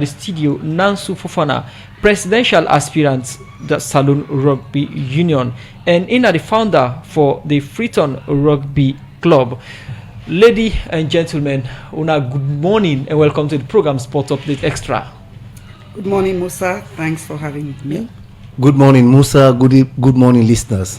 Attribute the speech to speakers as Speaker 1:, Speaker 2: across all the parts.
Speaker 1: the studio Nansu Fofana, presidential aspirant, the Saloon Rugby Union, and the founder for the Freeton Rugby Club. Ladies and gentlemen, una good morning and welcome to the program Sport Update Extra.
Speaker 2: Good morning, Musa. Thanks for having me.
Speaker 3: Good morning, Musa. Good morning, listeners.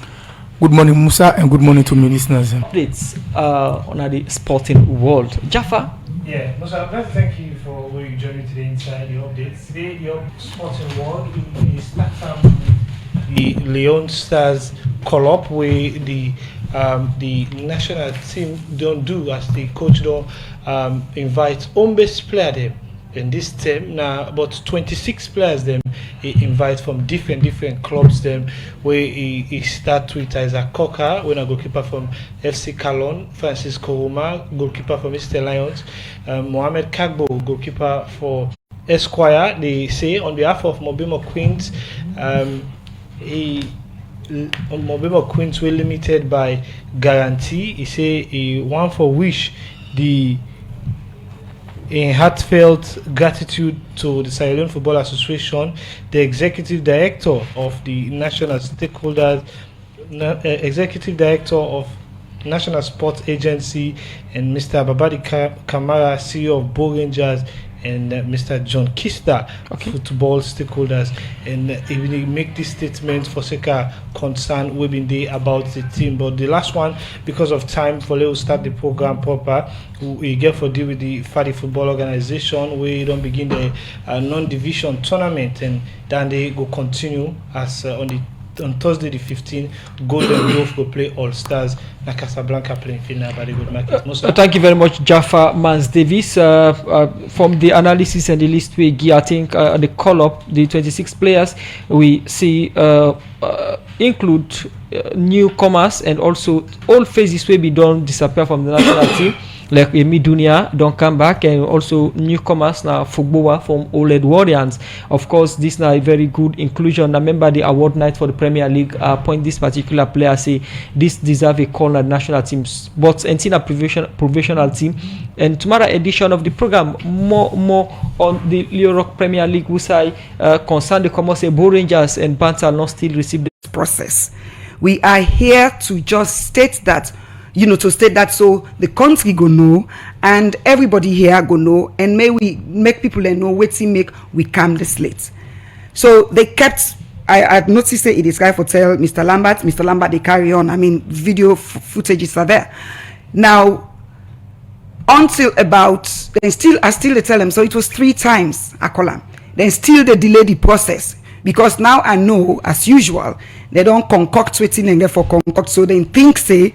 Speaker 4: Good morning, Musa, and good morning to my listeners.
Speaker 1: Updates on the sporting world. Jaffa?
Speaker 5: Yeah, Musa, I'd like to thank you for where you joined me today inside the updates. Today, your sporting world, we start with the Leone Stars call-up where the national team don't do as the coach don't invite home-based player them. In this team now about 26 players them he invite from different clubs them where he start with Isaac Cocker, when a goalkeeper from FC Calon, Francis Koroma, goalkeeper from Mr. Lions, Mohamed Kagbo, goalkeeper for Esquire. They say on behalf of Mobimo Queens, Mobimo Queens were limited by guarantee. He say he want for wish the in heartfelt gratitude to the Sierra Leone Football Association, the executive director of the national stakeholders, executive director of National Sports Agency, and Mr. Babadi Kamara, CEO of Bo Rangers, and Mr. John Kista, football stakeholders, and he will make this statement for Seka concern we've day about the team. But the last one, because of time, for let's start the program proper. We get for deal with the Fadi Football Organization. We don't begin the non-division tournament, and then they go continue as on Thursday the 15th, Golden Grove will play All Stars. Na Casablanca playing final by the good market.
Speaker 1: Thank you very much, Jaffa Mans Davis. From the analysis and the list we give, I think the call up the 26 players we see include newcomers and also all phases will be done disappear from the national team. Like Emi Dunia don't come back, and also newcomers now Fugboa from OLED Warriors. Of course, this now a very good inclusion. I remember the award night for the Premier League point this particular player say this deserve a call at national teams, but until a provisional team. And tomorrow edition of the program more on the Europe Premier League which I concern the Commerce Bo Rangers and Banter not still receive the
Speaker 2: process. We are here to just state that, to state that so the country go know and everybody here go know, and may we make people know waiting make we calm the slate. So they kept, I noticed it is guy for tell Mr. Lambert they carry on. I mean, video footages are there. Now, until about, I still tell them, so it was 3 times I call them. Then still they delay the process. Because now I know, as usual, they don't concoct waiting and therefore concoct. So they think, say,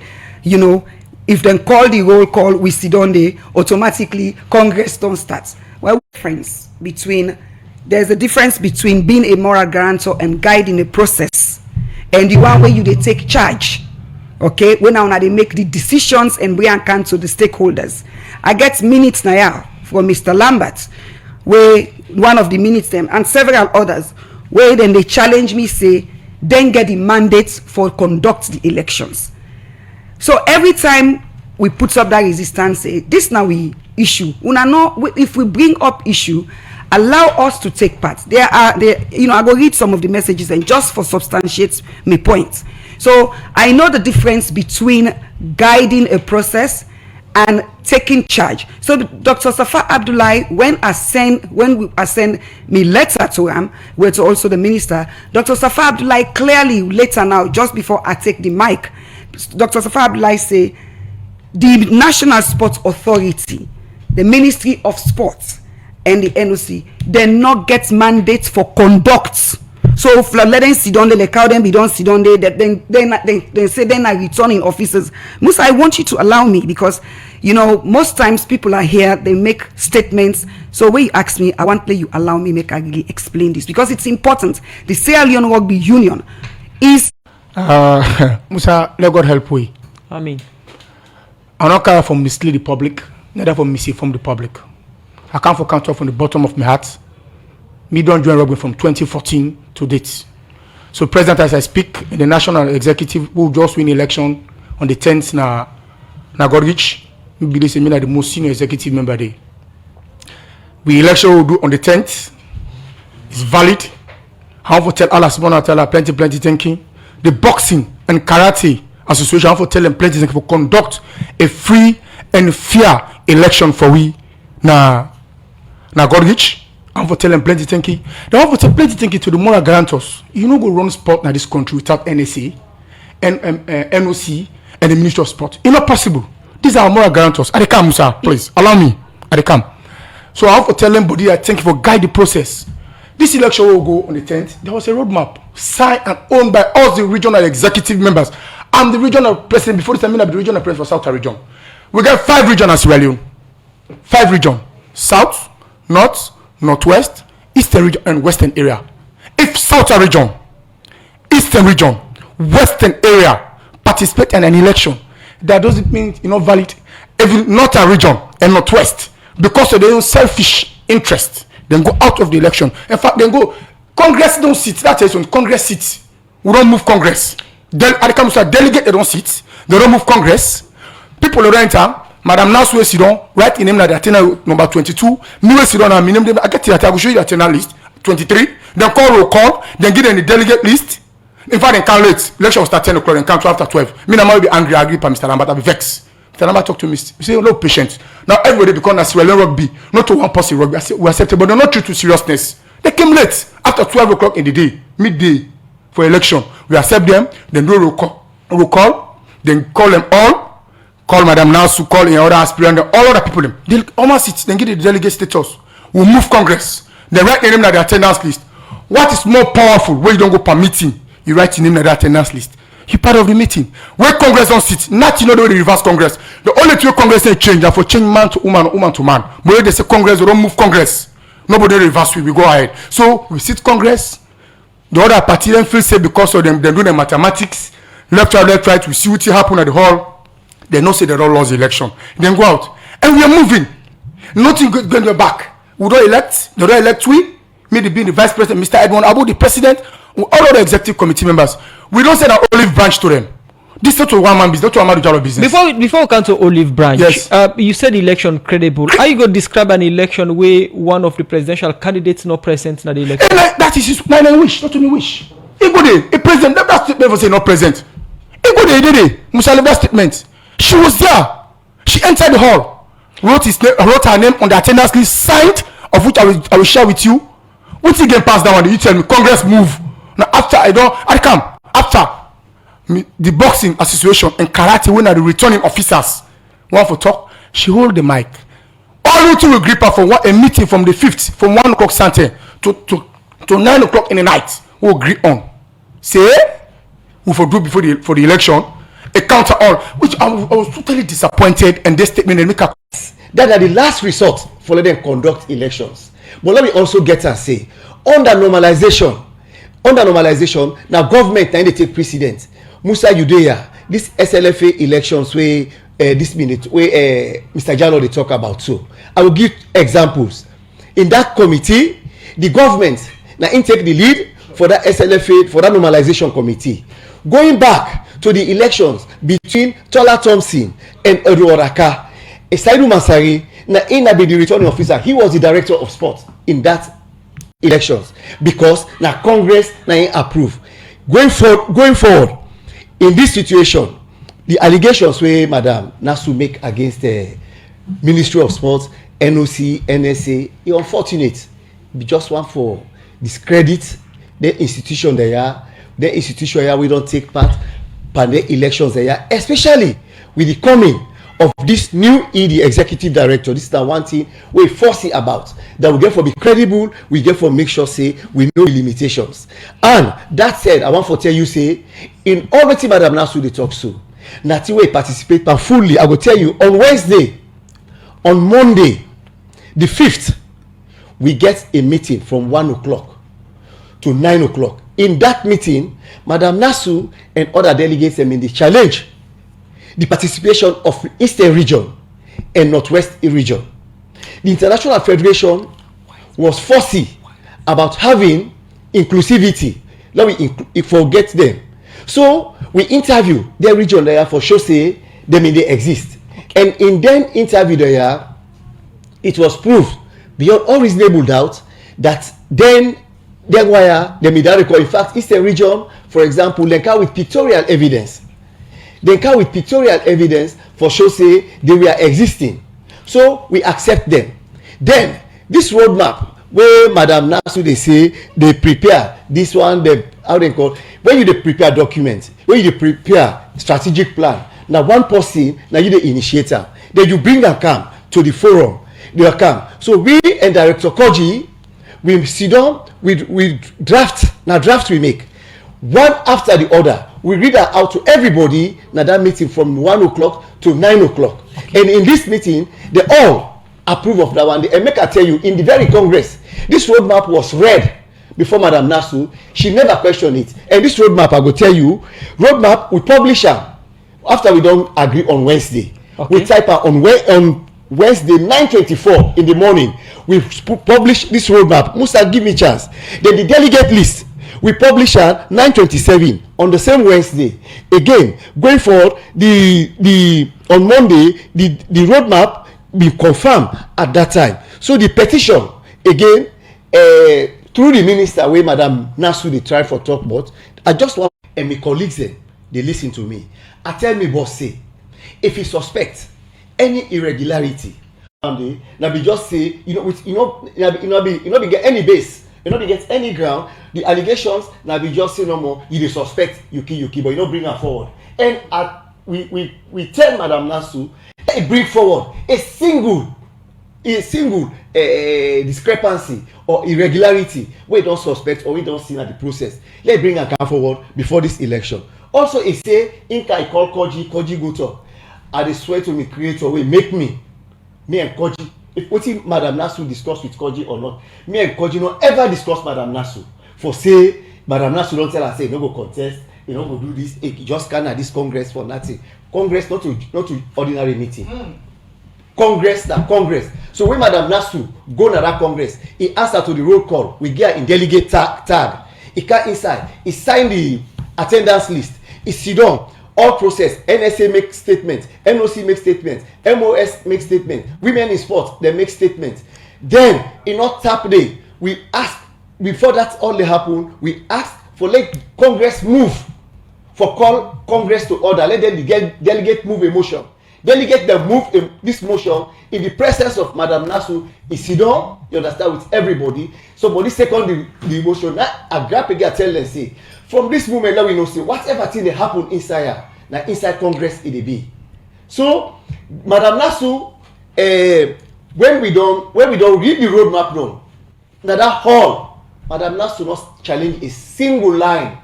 Speaker 2: if they call the roll call, we sit on the automatically Congress don't start. Well, there's a difference between being a moral guarantor and guiding a process, and the one where they take charge. Okay, when now they make the decisions and we can to the stakeholders. I get minutes now from Mr. Lambert, where one of the minutes them and several others, where then they challenge me, say, then get the mandates for conduct the elections. So every time we put up that resistance, say, this now we issue. If we bring up issue, allow us to take part. I go read some of the messages and just for substantiate my point. So I know the difference between guiding a process and taking charge. So Dr. Safa Abdullahi, when we send me letter to him, where to also the minister, Dr. Safa Abdullahi clearly later now, just before I take the mic, Dr. Safa Abdullahi say the National Sports Authority, the Ministry of Sports, and the NOC, they not get mandates for conduct. So if let them sit down, they call them, we don't sit down there, then say then I returning officers. Musa, I want you to allow me, because most times people are here, they make statements. So when you ask me, I want you allow me make I really explain this, because it's important. The Sierra Leone Rugby Union is
Speaker 4: Musa, let God help we.
Speaker 1: I mean,
Speaker 4: I'm not care from mislead the public, neither from misinform the public. I come for count from the bottom of my heart. Me don't join rugby from 2014 to date. So President, as I speak, in the national executive who just win election on the 10th na God reach, me believe me the most senior executive member there. We election will do on the 10th. It's valid. How for tell Allah subhanahu wa ta'ala plenty thinking. The boxing and karate association, how for tell them plenty thinking for conduct a free and fair election for we na Godrich. I'm for telling plenty thinking. They want to tell plenty thinking to the moral guarantors. You know go run sport in this country without NSA, NOC, and the Ministry of Sport. It's not possible. These are moral guarantors. At the come, sir, please allow me. At the come. So I have to tell them, buddy, I thank you for guide the process. This election will go on the 10th. There was a roadmap signed and owned by all the regional executive members. I'm the regional president. Before this time, I'm the regional president for South region. We got 5 regions as Sierra Leone. 5 regions: South, North, Northwest, Eastern region, and Western area. If South region, Eastern region, Western area participate in an election, that doesn't mean it's not valid. Even Northern region and Northwest, because of their own selfish interest, then go out of the election. In fact, then go Congress don't sit. That is when Congress sits. We don't move Congress. At the council, delegate they don't sit. They don't move Congress. People don't enter. Madam Nasu Sidon, write in name like the attendant number 22. Me Sidon and me name. I get it. I will show you the attendant list 23. Then roll call. Then give them the delegate list. In fact, they can't late. Election will start 10 o'clock and come to after 12. Me, I might be angry. I agree, Mr. Lambert. I'll be vexed. Mr. Lambert talk to me. He say, no patience. Now everybody become a Sierra Leone rugby, not to one person rugby. I say we accept it, but they're not true to seriousness. They came late after 12 o'clock in the day, midday for election. We accept them. Then do roll call. Then call them all. Call Madam Nasu, call in other aspirant, all other people them. They almost sit, then get the delegate status. We'll move Congress. Then write the name like the attendance list. What is more powerful when you don't go per meeting? You write your name like the attendance list. You part of the meeting. Where Congress don't sit, not you know the way they reverse Congress. The only two Congress they change are for change man to woman, woman to man. But when they say Congress, they don't move Congress. Nobody reverse we go ahead. So we sit Congress. The other party then feel safe because of them. They do the mathematics. Left, right. We see what happen at the hall. They don't say they don't lose the election. Then go out. And we are moving. Nothing going back. We don't elect. They don't elect we. Me being the vice president, Mr. Edmond Abu, the president, all other executive committee members. We don't send an olive branch to them. This is not to one man business, not to a man business.
Speaker 1: Before we come to olive branch,
Speaker 4: yes.
Speaker 1: You said election credible. How you going to describe an election where one of the presidential candidates not present in the election?
Speaker 4: That is his wish, not only wish. He go there, a president, that statement for say not present. He go there, he did it. Musa left that statement. She was there. She entered the hall, wrote her name on the attendance list, signed, of which I will share with you. Once you get past that one, you tell me Congress move. Now after the boxing association and karate, when are the returning officers want for talk, she hold the mic. All you two will grip her for a meeting from the 5th, from 1 o'clock Sunday to 9 o'clock in the night. We'll agree on. Say we for do for the election. A counter all, which I was totally disappointed, and this statement and make up.
Speaker 3: That are the last resort for let them conduct elections. But let me also get and say, under normalization, now government and they take precedence. Musa Udea, this SLFA elections where this minute where Mr. Jalo they talk about too. I will give examples. In that committee, the government now take the lead for that SLFA, for that normalization committee. Going back to the elections between Tola Thompson and Eduaraka, Esaidu Masari, na be the returning officer. He was the director of sport in that elections because na Congress na approve. Going forward, in this situation, the allegations where Madam Nasu make against the Ministry of Sports, NOC, NSA, is unfortunate. Be just one for discredit the institution they are. The institution here we don't take part in the elections there, especially with the coming of this new ED executive director. This is the one thing we foresee about that we get for be credible, we get for make sure say we know the limitations. And that said, I want to tell you say in all the Madam Nasu they talk so. Nati we participate fully. I will tell you on Wednesday, on Monday, the 5th, we get a meeting from 1 o'clock to 9 o'clock. In that meeting, Madam Nasu and other delegates in the challenge the participation of Eastern region and Northwest region. The International Federation was fussy about having inclusivity. Let me forget them. So we interview their region there for sure say they exist. And in them interview there, it was proved beyond all reasonable doubt that then why the media record, in fact, Eastern region, for example, Lenka with pictorial evidence. Lenka with pictorial evidence for sure say they were existing. So we accept them. Then this roadmap where Madam Nasu they say they prepare this one, they how they call when you dey prepare document, when you dey prepare strategic plan. Now one person, now you the initiator. Then you bring them come to the forum. They come. So we and Director Koji, we sit down, we draft. Now draft we make one after the other. We read that out to everybody. Now that meeting from 1 o'clock to 9 o'clock. Okay. And in this meeting, they all approve of that one. And make I tell you, in the very Congress, this roadmap was read before Madam Nasu. She never questioned it. And this roadmap, I go tell you, roadmap we publish her after we don't agree on Wednesday. Okay. We type her on Wednesday 9:24 in the morning. We publish this roadmap. Musa, give me chance. Then the delegate list. We publish her 9:27 on the same Wednesday. Again, going forward, on Monday, the roadmap be confirmed at that time. So the petition again through the minister where Madam Nasu they try for talk about. I just want and my colleagues they listen to me. I tell me boss say if you suspect any irregularity, now be just say be get any base. You know, they get any ground. The allegations now be just say no more. You dey suspect you kill, but you don't bring her forward. And we tell Madam Nasu, hey, bring forward a single discrepancy or irregularity we don't suspect or we don't see at the process. Let's bring her forward before this election. Also, it say Inka call Koji go talk. I dey swear to me creator wey make me and Koji. If wetin Madam Nasu discuss with Koji or not, me and Koji no ever discuss Madam Nasu for say Madam Nasu don tell her say you no go contest, you no go do this, you just can at this Congress for nothing. Congress not to ordinary meeting. Congress na Congress. So when Madam Nasu go na that Congress, he answer to the roll call. We get in delegate tag. He come inside. He sign the attendance list. He sit down. All process. NSA make statement. NOC make statement. MOS make statement. Women in sport they make statement. Then in not tap day we ask before that all dey happen. We ask for let Congress move. For call Congress to order. Let them delegate move a motion. Delegate them move this motion in the presence of Madam Nasu. Is sit down, you understand, with everybody. Somebody second the motion. Now I grab again tell them say from this moment now we know say whatever thing dey happen inside here na inside Congress it dey be. So Madam Nasu when we don read the roadmap down na that hall Madam Nasu not challenge a single line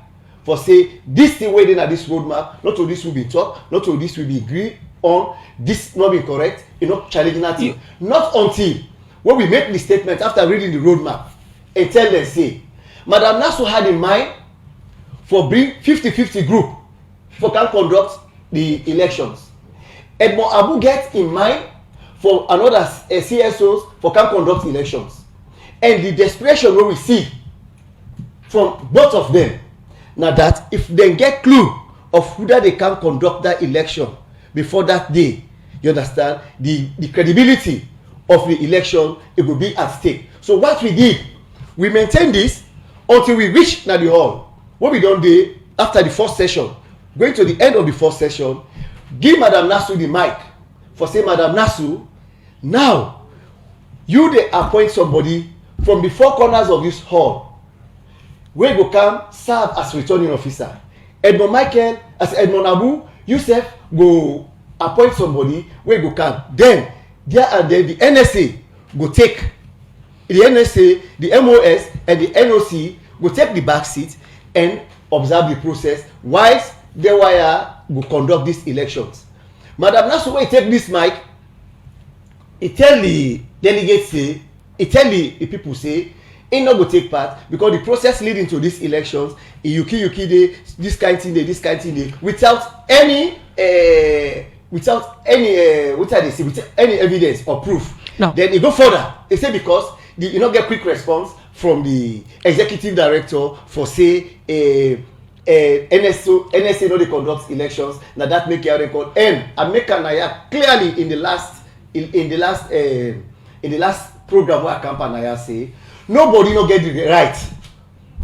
Speaker 3: for say this thing wey dey na this roadmap not to this will be talk, not to this will be agree on, this not be correct, e not challenge nothing. Not until when we make the statement after reading the roadmap and tell them say Madam Nasu had in mind for bring 50-50 group for can conduct the elections. Edmond Abu get in mind for another CSOs for can conduct elections. And the desperation wey we see from both of them na that if they get clue of whether they can conduct that election before that day, you understand, the credibility of the election it will be at stake. So what we did, we maintain this until we reach na the hall. What we don dey after the first session, going to the end of the first session, give Madam Nasu the mic for say Madam Nasu, now you dey appoint somebody from the four corners of this hall wey go come serve as returning officer. Edmond Michael as Edmond Abu, Yusuf go appoint somebody wey go come. Then there and then the NSA go take the NSA, the MOS and the NOC go take the back seat and observe the process whilst the wire go conduct these elections. Madam Nasu wey take this mic, he tell the delegates say, he tell the people say he no go take part because the process leading to these elections yuki dey this kind thing dey without any without any evidence or proof. No. Then he go further. He say because you no get quick response from the executive director for say NSA no dey conduct elections. Now that make your record and America Naya clearly in the last program where camp and I say nobody no get the right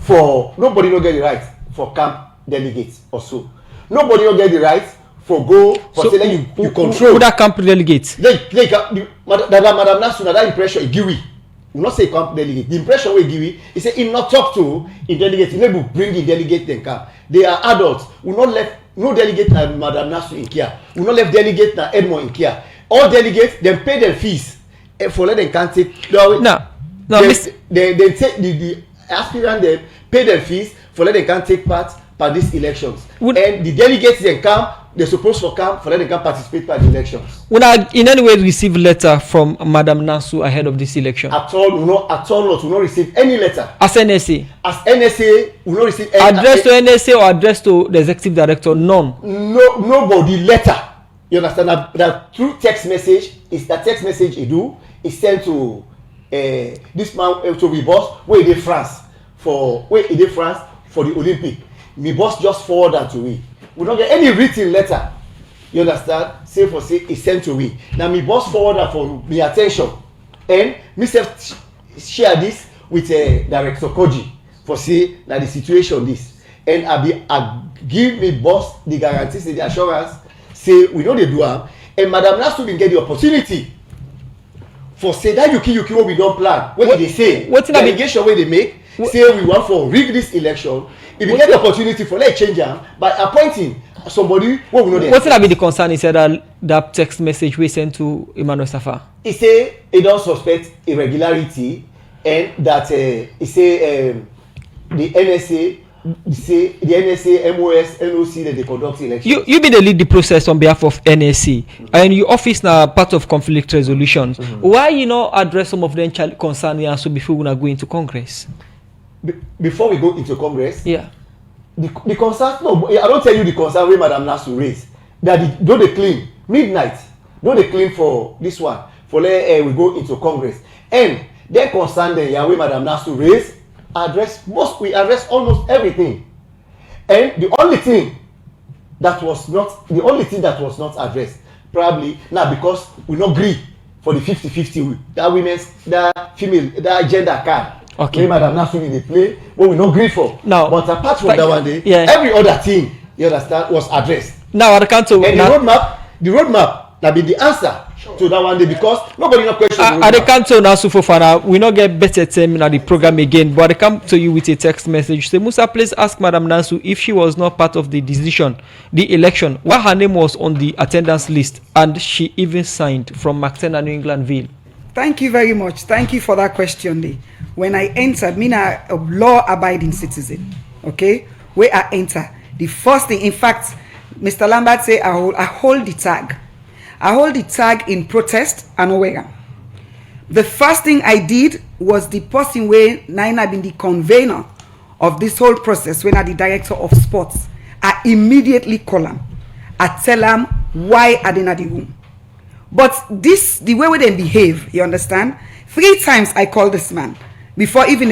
Speaker 3: for camp delegates or so. Nobody no get the right for go for
Speaker 1: So
Speaker 3: say that you control.
Speaker 1: Who that camp delegate?
Speaker 3: Madam Nasu, that impression he give we not say camp delegate. The impression we give we he say he not talk to in delegate. He never bring in delegate then camp. They are adults. We not left no delegate na Madam Nasu in Kia. We not left delegate na Edmond in Kia. All delegates them pay their fees for let them can take.
Speaker 1: No,
Speaker 3: they take the aspirant them pay their fees for let them can take part these elections. And the delegates then come. They're supposed to come for let them can participate by the elections.
Speaker 1: Would I in any way receive letter from Madam Nasu ahead of this election?
Speaker 3: At all, we not receive any letter.
Speaker 1: As NSA?
Speaker 3: As NSA, we not receive any
Speaker 1: address to NSA or address to the executive director? None.
Speaker 3: Nobody letter. You understand that through text message is that text message he do is sent to this man to my boss where he did France for the Olympic. My boss just forward that to me. We don't get any written letter. You understand? Say it's sent to me. Now my boss forward that for my attention, and myself share this with Director Koji for say that the situation this, and I give me boss the guarantees and the assurance. Say we know they do am, and Madam Nasu bin get the opportunity for say that you what we don't plan. What they say?
Speaker 1: What's
Speaker 3: the allegation where they make? Say we want for rig this election. If you get the opportunity for let change them by appointing somebody what we know.
Speaker 1: What's that be the concern? He said that text message we sent to Emmanuel Safa.
Speaker 3: He say he don't suspect irregularity and that he say the NSA. Say the NSA, MOS, NOC that they conduct elections.
Speaker 1: You be the lead the process on behalf of NSC, and your office now part of conflict resolution. Why you not address some of them concern and so before we go into Congress?
Speaker 3: Before we go into Congress,
Speaker 1: yeah.
Speaker 3: The concern. No, I don't tell you the concern where Madam Nasu raised. That don't they clean midnight? Don't they clean for this one? For we go into Congress and their concern then where Madam Nasu raised. We address almost everything, and the only thing that was not addressed probably now because we not agree for the 50-50 that female gender card. Okay, Madam Nasu in the play what we not agree for now, but apart from that one day, every other thing you understand was addressed. Now I can't tell. And the roadmap that be the answer to that one day because nobody no question.
Speaker 1: I can't tell now so far we not get better time in the program again, but I come to you with a text message. Say Musa, please ask Madam Nasu if she was not part of the decision, the election, why her name was on the attendance list and she even signed from McTenna, New England Ville.
Speaker 2: Thank you very much. Thank you for that question. Lee. When I entered, me a law-abiding citizen, okay? Where I enter, the first thing, in fact, Mr. Lambert say I hold the tag. I hold the tag in protest and Oregon. The first thing I did was the person where Naina been the convener of this whole process when I the director of sports. I immediately call him. I tell him why I didn't the room. But this, the way they behave, you understand? 3 times I call this man before even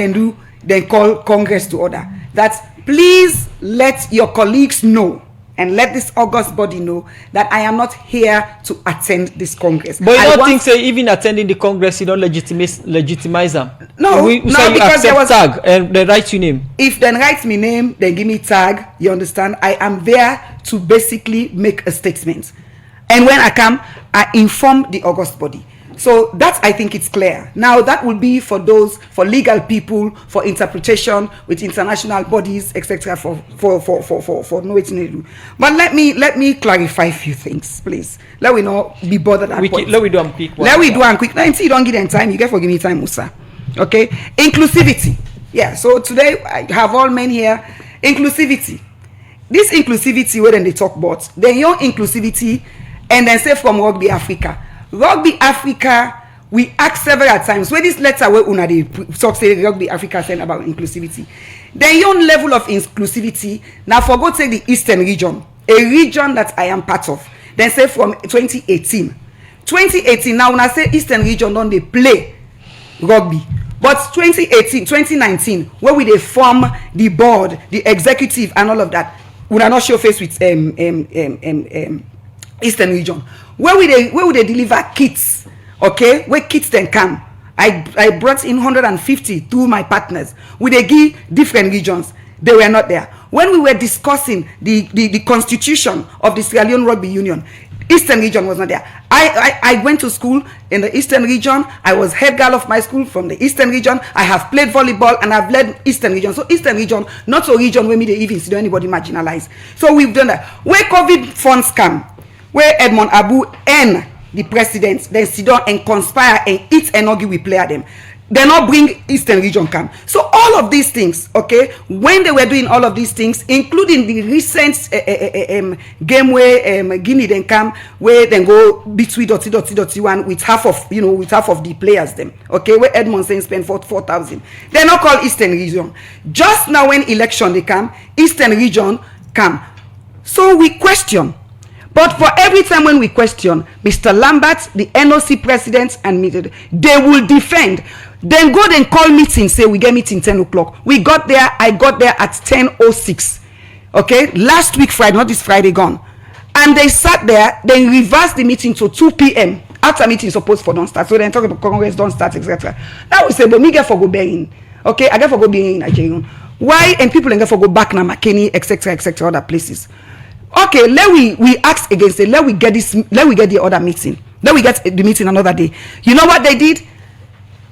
Speaker 2: then call Congress to order that please let your colleagues know and let this august body know that I am not here to attend this Congress.
Speaker 1: But you don't think say even attending the Congress you don't legitimize them?
Speaker 2: No,
Speaker 1: because there was tag and they write your name.
Speaker 2: If they write me name, they give me tag. You understand? I am there to basically make a statement, and when I come, I inform the august body. So that I think it's clear. Now that will be for those, for legal people, for interpretation with international bodies, etc. For no way to do. But let me clarify a few things, please. Let we not be bothered at point.
Speaker 1: Let we do and quick.
Speaker 2: Let we do and quick. Now until you don't give them time, you get for give me time, Musa. Okay, inclusivity. Yeah. So today I have all men here. Inclusivity. This inclusivity where then they talk about the young inclusivity, and then say from Rugby Africa. Rugby Africa, we asked several times where this letter where una dey talk say Rugby Africa send about inclusivity. The young level of inclusivity now for go take the Eastern region, a region that I am part of. Then say from 2018. 2018 now una say Eastern region don't they play rugby. But 2018, 2019, where we they form the board, the executive and all of that, we are not show face with Eastern region. Where would they deliver kits, okay? Where kits then come I brought in 150 through my partners. We they give different regions. They were not there. When we were discussing the constitution of the Sierra Leone Rugby Union, Eastern region was not there. I went to school in the Eastern region. I was head girl of my school from the Eastern region. I have played volleyball and I've led Eastern region. So Eastern region, not a region where me they even see anybody marginalized. So we've done that. Where COVID funds come, where Edmond Abu and the president then sit down and conspire and eat and argue with player them. They not bring Eastern region come. So all of these things, okay, when they were doing all of these things, including the recent game where Guinea then come, where then go between .1 with half of the players them, okay, where Edmond saying spend 4,000. They not call Eastern region. Just now when election they come, Eastern region come. So we question. But for every time when we question, Mr. Lambert, the NOC president, and me, they will defend. Then go and call meeting, say we get meeting 10 o'clock. We got there, I got there at 10:06. Okay, last week Friday, not this Friday gone. And they sat there, then reversed the meeting to 2 p.m. After meeting supposed for don't start. So then talk about Congress don't start, etc. Now we say, but me get for go bearing. Okay, I get for go bearing in Nigeria. Why? And people get for go back now, McKinney, etc., other places. Okay, let we ask against it. Let we get the other meeting. Let we get the meeting another day. You know what they did?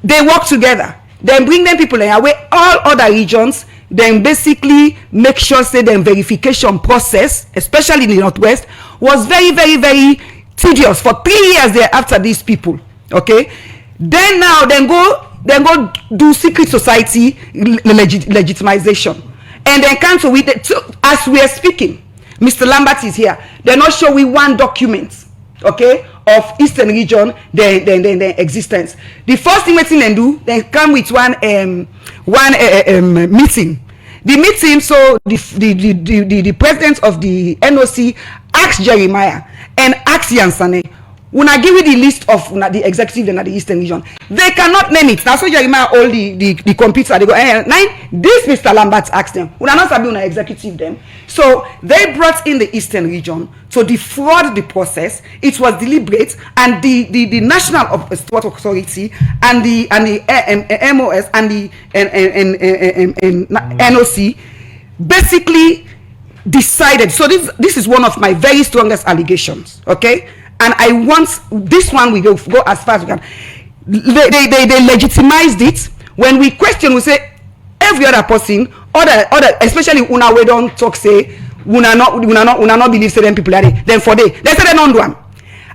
Speaker 2: They work together. Then bring them people in away all other regions. Then basically make sure say the verification process, especially in the Northwest, was very, very, very tedious for 3 years there after these people. Okay. Then now go do secret society legitimization, and then cancel with it. So, as we are speaking, Mr. Lambert is here. They're not showing one document, okay, of Eastern region, the existence. The first thing they do, they come with one meeting. The meeting, so the president of the NOC asked Jeremiah and asked Yansane, when I give you the list of the executive and the Eastern region, they cannot name it. Now, so Jeremiah all the computer, they go, this Mr. Lambert asked them, we are not sabi una executive them. So they brought in the Eastern region to defraud the process. It was deliberate, and the National Sport Authority and the MOS and the NOC basically decided. So this is one of my very strongest allegations, okay? And I want this one, we go as far as we can. They legitimized it. When we question, we say every other person, other especially una we don't talk say una not believe certain people are there. Then for they say they don't do them.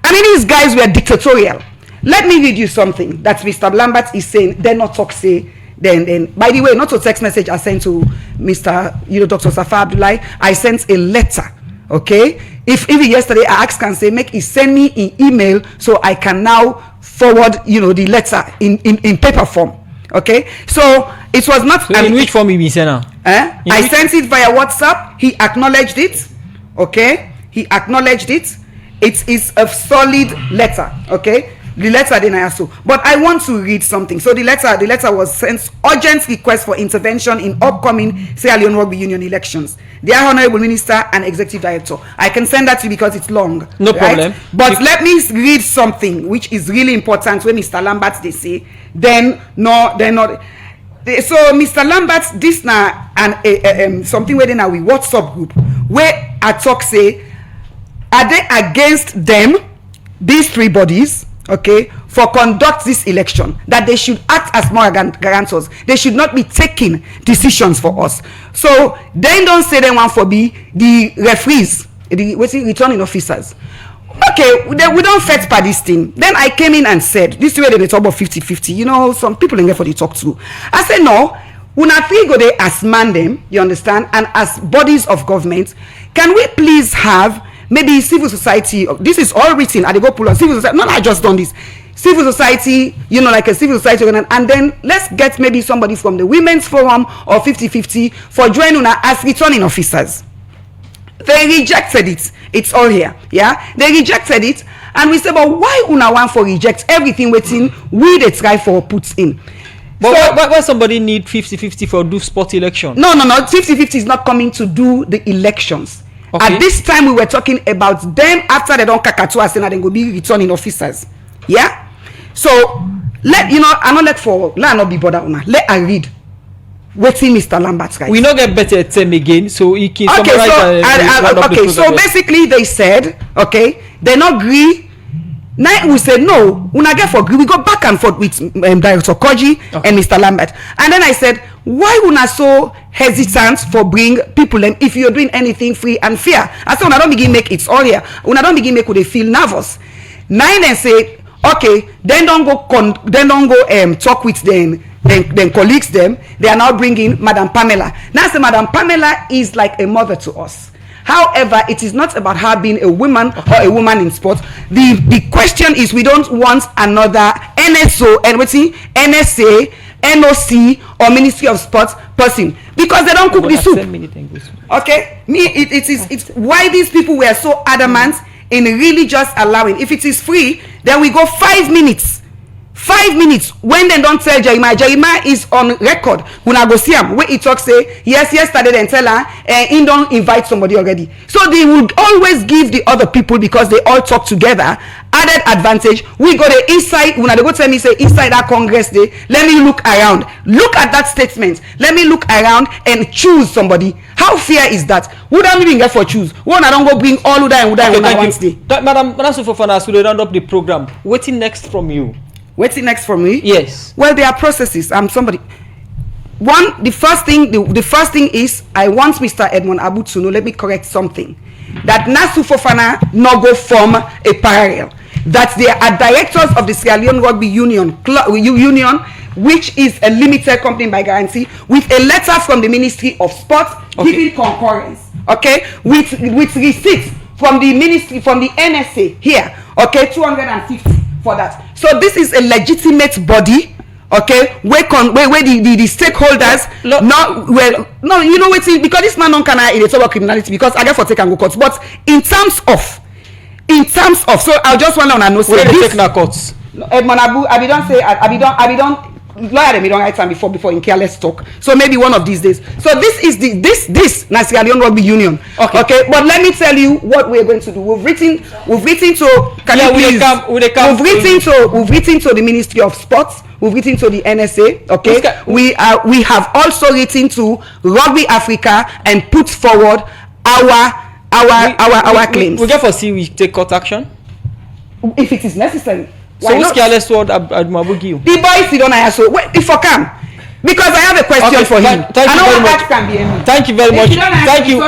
Speaker 2: I mean, these guys were dictatorial. Let me read you something that Mr. Lambert is saying. They not talk say. Then by the way, not a text message I sent to Mr. Dr. Safa Abdullahi. I sent a letter. Okay, if even yesterday I asked can say make he send me an email so I can now forward the letter in paper form. Okay, so it was not.
Speaker 1: So in which form you be sent?
Speaker 2: I sent it via WhatsApp. He acknowledged it. Okay, he acknowledged it. It is a solid letter. Okay, the letter then I also. But I want to read something. So the letter was sent urgent request for intervention in upcoming Sierra Leone Rugby Union elections. The Honorable Minister and Executive Director. I can send that to you because it's long.
Speaker 1: No problem.
Speaker 2: But let me read something which is really important. When Mr. Lambert they say, then not. So Mr. Lambert, this now and something where now we WhatsApp group where I talk say, are they against them, these three bodies, okay, for conduct this election, that they should act as moral guarantors. They should not be taking decisions for us. So they don't say they want for be the referees, the returning officers. Okay, we don't fight by this thing. Then I came in and said, this way they talk about 50-50. Some people in there for the talk too. I said, no, una three go there as man them, you understand, and as bodies of government, can we please have maybe civil society? This is all written at the go pull on civil society. Not I just done this. Civil society, like a civil society, and then let's get maybe somebody from the Women's Forum or 50-50 for joining una as returning officers. They rejected it. It's all here. Yeah, they rejected it, and we said, but why una want for reject everything waiting we they try for puts in?
Speaker 1: But so, why somebody need 50-50 for do sport election?
Speaker 2: No. 50-50 is not coming to do the elections. Okay. At this time, we were talking about them after they don't kakatu and then go be returning officers. Yeah. So let I not be bothered una. Let I read wetin Mr. Lambert write.
Speaker 1: We not get better term again, so he can
Speaker 2: Okay,
Speaker 1: summarize.
Speaker 2: So basically they said, okay, they not agree. Now we said no, una get for agree. We go back and forth with Director Koji and Mr. Lambert, and then I said, why una so hesitant for bring people them if you're doing anything free and fair? I said, una don't begin make it all here. Una don't begin make they feel nervous. Now then say, okay, then don't go talk with them. Then colleagues them. They are now bringing Madam Pamela. Now say Madam Pamela is like a mother to us. However, it is not about her being a woman or a woman in sports. The question is, we don't want another NSO, NSA, NOC or Ministry of Sports person, because they don't cook the soup. Okay, it's why these people were so adamant in really just allowing. If it is free, then we go 5 minutes. 5 minutes when they don't tell Jeremiah is on record. When I go see him, where he talk say yes yesterday, then tell her he don't invite somebody already. So they will always give the other people, because they all talk together, added advantage. We go the inside. When they go tell me say inside that Congress day, let me look around, look at that statement, let me look around and choose somebody. How fair is that? Who don't even get for choose? One I don't go bring all Uda and Uda and one day.
Speaker 1: Madam Fofana, so they round up the program. Waiting next from you.
Speaker 2: Waiting next for me?
Speaker 1: Yes.
Speaker 2: Well, there are processes. I'm somebody. The first thing is, I want Mr. Edmond Abu to know. Let me correct something. That Nasu Fofana no go form a parallel. That they are directors of the Sierra Leone Rugby Union, which is a limited company by guarantee, with a letter from the Ministry of Sports giving concurrence. Okay, with receipts from the ministry, from the NSA here. Okay, 250 for that. So this is a legitimate body, okay, where the stakeholders no, you know what, because this man don't can in the trouble criminality, because I get for take and go courts, but in terms of so I just want to know,
Speaker 1: where they take na courts.
Speaker 2: Edmond Abu, I be don't lawyer them, don't write time before in careless talk. So maybe one of these days. So this is this Sierra Leone Rugby Union. Okay. But let me tell you what we're going to do. We've written to we've written to the Ministry of Sports. We've written to the NSA. Okay. We have also written to Rugby Africa and put forward our claims.
Speaker 1: We get for see we take court action
Speaker 2: if it is necessary.
Speaker 1: So who's careless word Admabu give?
Speaker 2: The boys don't answer. So if I can, because I have a question for him.
Speaker 1: Thank you very much. Thank you very much. Thank you.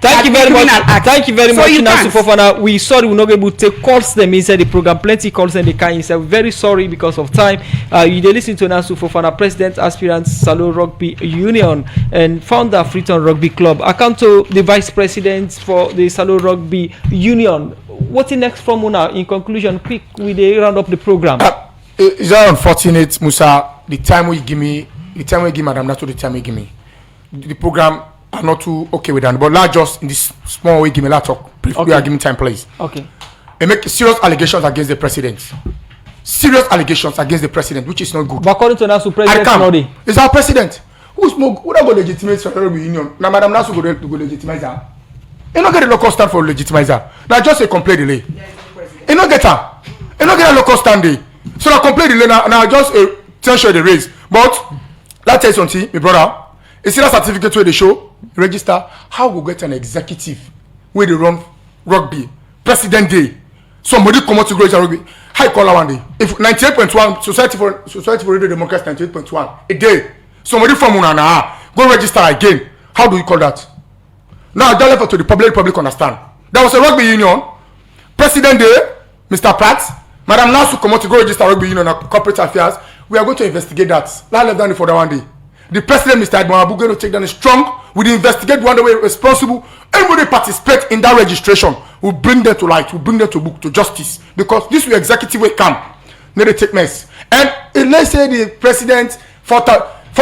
Speaker 1: Thank you very much. Thank you very much, Nasu Fofana. We sorry we're not able to take calls them inside the program. Plenty calls and they can't inside. Very sorry because of time. You did listen to Nasu Fofana, President Aspirant Salo Rugby Union and founder of Freetown Rugby Club. I come to the Vice President for the Salo Rugby Union. What's the next from now? In conclusion, quick, we round up the program.
Speaker 4: It's very unfortunate, Musa. The time we give Madam Nato, the time we give me. The program are not too okay with that. But not just in this small way, give me that talk. We are giving time, please.
Speaker 1: Okay.
Speaker 4: And make serious allegations against the president. Serious allegations against the president, which is not good.
Speaker 1: But according to Nasu, President
Speaker 4: is our president. Who don't go legitimize the Rugby Union? Now, Madam Nasu go legitimize her. You don't get a local stand for legitimizer. Now just a complaint delay. You don't get her. You don't get a local stand day. So I complaint delay now just a tension they raise. But let's tell you something, my brother. You see that certificate where they show, register. How we get an executive where they run rugby, President Day. Somebody come out to go to rugby. High caller one day. If 98.1 Society for Radio Democracy 98.1 a day. Somebody from Unana go register again. How do you call that? Now, I don't to the public understand. There was a rugby union, President Day, Mr. Pratt, Madam Nasu come out to go register rugby union and corporate affairs. We are going to investigate that. Let's left down for that one day. The president, Mr. Edmond Abu, going to take down strong. We investigate one way responsible. Everybody participate in that registration. We'll bring them to light. We'll bring them to book, to justice. Because this will executive will come. Then they take mess. And let's say the president from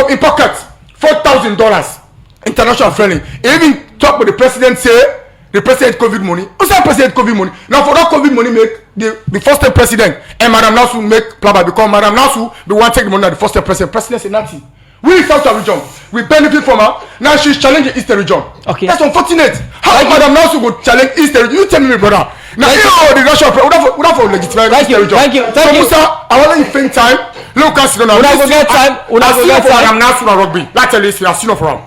Speaker 4: in pocket $4,000 international friendly. Even talk with the president, say the president COVID money. What's that president COVID money? Now for that COVID money make the first time president and Madam Nasu make plaba because Madam Nasu the one take the money at the first time president. President say nothing. We in South region, we benefit from her. Now she's challenging Eastern region.
Speaker 1: Okay.
Speaker 2: That's unfortunate. How Madam Nasu would challenge Eastern region? You tell me, brother.
Speaker 4: Now, the Russian without for legitimate.
Speaker 1: Thank you.
Speaker 4: Musa, I want you think time. Look, I don't know.
Speaker 1: Una go get time.
Speaker 4: I'm not for rugby. Let's tell you, I see no from.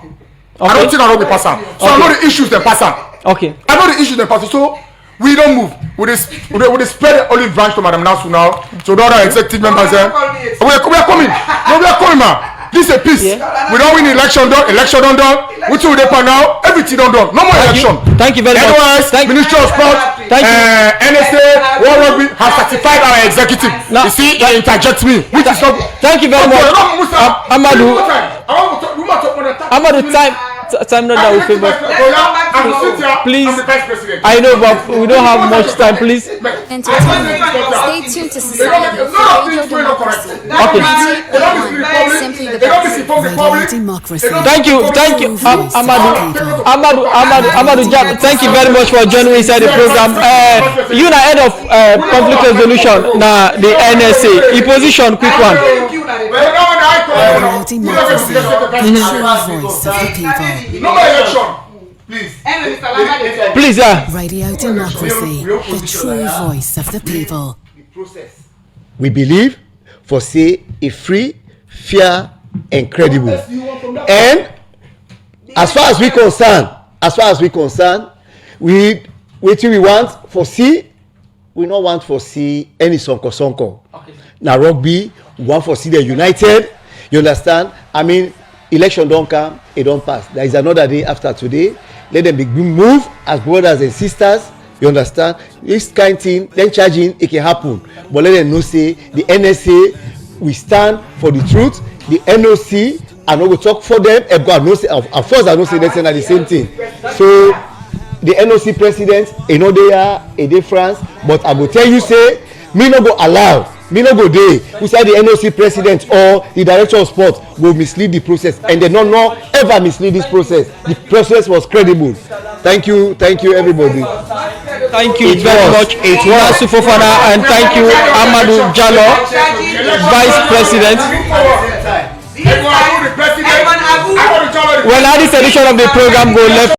Speaker 4: I don't think I rugby pass on. So I know the issues they pass on.
Speaker 1: Okay.
Speaker 4: I know the issues they pass on. So we don't move. We spread the olive branch to Madam Nasu now. So the other executive members there. We are coming. No, we are coming, man. This is a peace. Yeah. We don't win election done. Election done. We two dey now. Everything done. No more election.
Speaker 1: Thank you very much.
Speaker 4: Ministry of Sport. NSA World Rugby has certified our executive. No. You see, he interjects me, which is not.
Speaker 1: Thank you very much. Amadou, time not that we favor. Please, I know, but we don't have much time. Please.
Speaker 6: Stay tuned to Society Radio Democracy.
Speaker 1: Okay.
Speaker 6: Simply the best. Radio Democracy.
Speaker 1: Thank you, Amadou Jab. Thank you very much for joining inside the program. You are head of conflict resolution. Now the NSA. E position, quick one.
Speaker 6: Radio Democracy, the true voice of the people.
Speaker 4: No more election, please.
Speaker 1: Please, yeah.
Speaker 6: Radio Democracy, the true voice of the people.
Speaker 3: We believe for say a free, fair, and credible. And as far as we concern, we want for see. We don't want for see any sonko. Okay. Now rugby, we want for see the united. You understand? I mean, election don't come, it don't pass. There is another day after today. Let them be move as brothers and sisters. You understand? This kind of thing, then charging, it can happen. But let them know say the NSA, we stand for the truth. The NOC, I know we talk for them. Of course, I know say that's not the same thing. So the NOC president, they are a difference. But I will tell you, say, me no go allow. Me no go there. We say the NOC president or the director of sport will mislead the process, and they don't ever mislead this process. The process was credible. Thank you, everybody.
Speaker 1: Thank you very much. It was Sufofana, and thank you, Amadou Jallo, Vice President. Well, now this edition of the program go left.